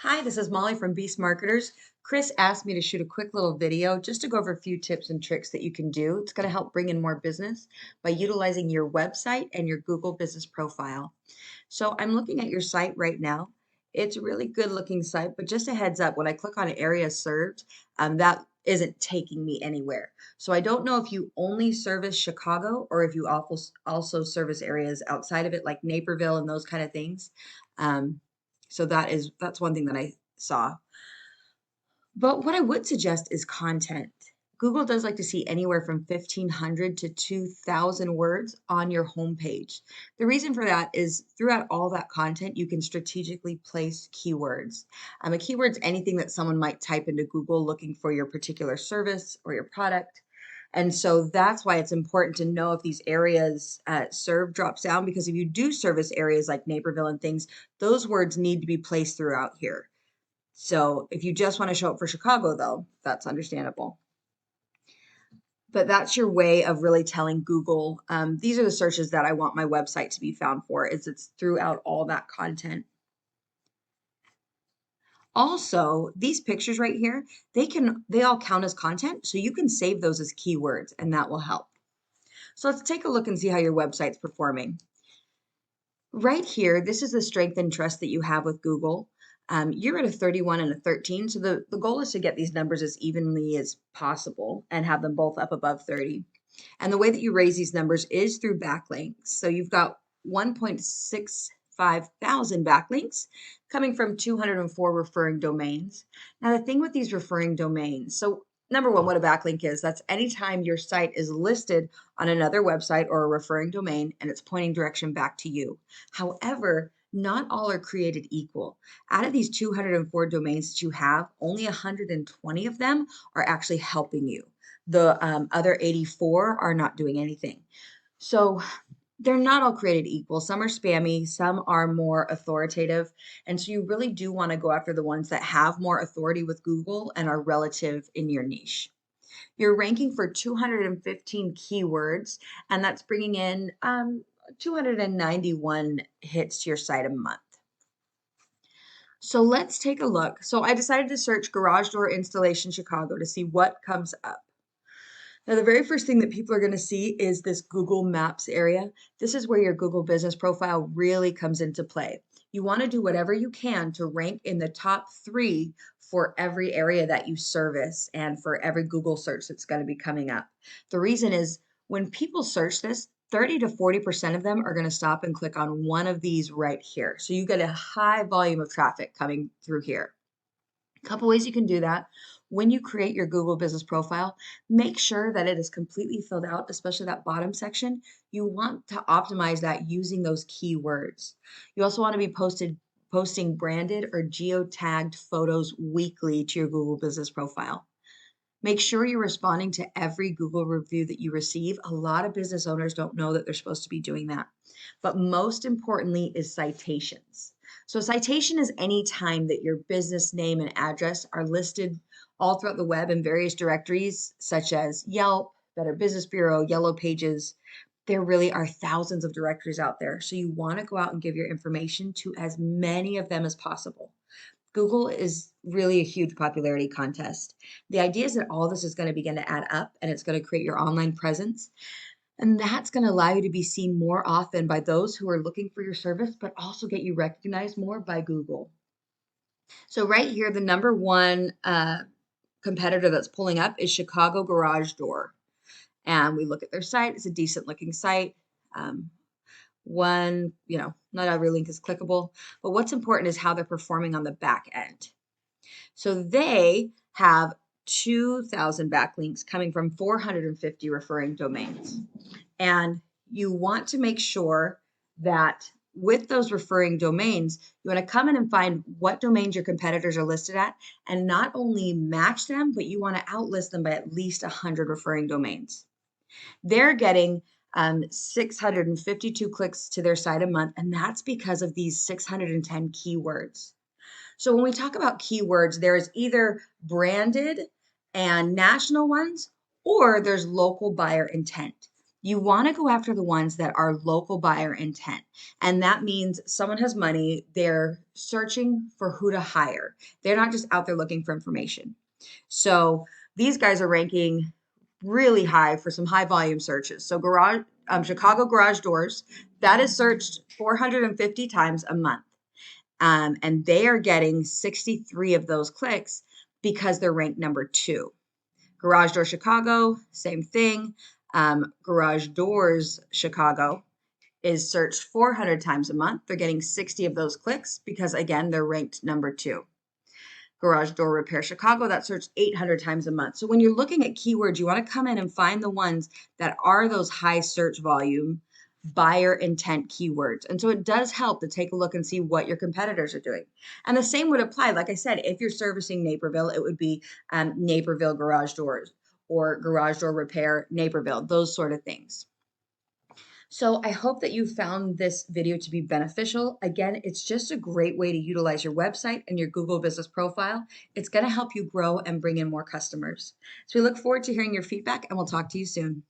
Hi, this is Molly from Beast Marketers. Chris asked me to shoot a quick little video just to go over a few tips and tricks that you can do. It's going to help bring in more business by utilizing your website and your Google business profile. So I'm looking at your site right now. It's a really good looking site, but just a heads up, when I click on area served, that isn't taking me anywhere. So I don't know if you only service Chicago or if you also service areas outside of it, like Naperville and those kind of things. Um, so that's one thing that I saw. But what I would suggest is content. Google does like to see anywhere from 1,500 to 2,000 words on your homepage. The reason for that is throughout all that content, you can strategically place keywords. A keyword's anything that someone might type into Google looking for your particular service or your product. And so that's why it's important to know if these areas serve drops down, because if you do service areas like Naperville and things, those words need to be placed throughout here. So if you just want to show up for Chicago, though, that's understandable. But that's your way of really telling Google, these are the searches that I want my website to be found for, is it's throughout all that content. Also, these pictures right here, they all count as content, so you can save those as keywords, and that will help. So let's take a look and see how your website's performing. Right here, this is the strength and trust that you have with Google. You're at a 31 and a 13, so the goal is to get these numbers as evenly as possible and have them both up above 30. And the way that you raise these numbers is through backlinks. So you've got 1.65 thousand backlinks coming from 204 referring domains. Now, the thing with these referring domains, so number one, what a backlink is, that's anytime your site is listed on another website or a referring domain and it's pointing direction back to you. However, not all are created equal. Out of these 204 domains that you have, only 120 of them are actually helping you. The other 84 are not doing anything. So they're not all created equal. Some are spammy, some are more authoritative. And so you really do want to go after the ones that have more authority with Google and are relative in your niche. You're ranking for 215 keywords, and that's bringing in 291 hits to your site a month. So let's take a look. So I decided to search garage door installation Chicago to see what comes up. Now, the very first thing that people are going to see is this Google Maps area. This is where your Google business profile really comes into play. You want to do whatever you can to rank in the top 3 for every area that you service and for every Google search that's going to be coming up. The reason is when people search this, 30 to 40% of them are going to stop and click on one of these right here. So you get a high volume of traffic coming through here. A couple ways you can do that. When you create your Google business profile, make sure that it is completely filled out, especially that bottom section. You want to optimize that using those keywords. You also want to be posting branded or geotagged photos weekly to your Google business profile. Make sure you're responding to every Google review that you receive. A lot of business owners don't know that they're supposed to be doing that. But most importantly is citations. So citation is any time that your business name and address are listed all throughout the web in various directories such as Yelp, Better Business Bureau, Yellow Pages. There really are thousands of directories out there. So you want to go out and give your information to as many of them as possible. Google is really a huge popularity contest. The idea is that all this is going to begin to add up and it's going to create your online presence. And that's going to allow you to be seen more often by those who are looking for your service, but also get you recognized more by Google. So, right here, the number one competitor that's pulling up is Chicago Garage Door. And we look at their site, it's a decent looking site. Not every link is clickable, but what's important is how they're performing on the back end. So they have 2,000 backlinks coming from 450 referring domains. And you want to make sure that with those referring domains, you want to come in and find what domains your competitors are listed at and not only match them, but you want to outlist them by at least 100 referring domains. They're getting 652 clicks to their site a month, and that's because of these 610 keywords. So when we talk about keywords, there's either branded and national ones, or there's local buyer intent. You want to go after the ones that are local buyer intent. And that means someone has money, they're searching for who to hire. They're not just out there looking for information. So these guys are ranking really high for some high volume searches. So Chicago garage doors, that is searched 450 times a month. And they are getting 63 of those clicks because they're ranked number 2. Garage Door Chicago, same thing. Garage Doors Chicago is searched 400 times a month. They're getting 60 of those clicks because, again, they're ranked number 2. Garage Door Repair Chicago, that's searched 800 times a month. So when you're looking at keywords, you want to come in and find the ones that are those high search volume, buyer intent keywords. And so it does help to take a look and see what your competitors are doing. And the same would apply, like I said, if you're servicing Naperville, it would be Naperville Garage Doors or Garage Door Repair Naperville, those sort of things. So I hope that you found this video to be beneficial. Again, it's just a great way to utilize your website and your Google business profile. It's going to help you grow and bring in more customers. So we look forward to hearing your feedback, and we'll talk to you soon.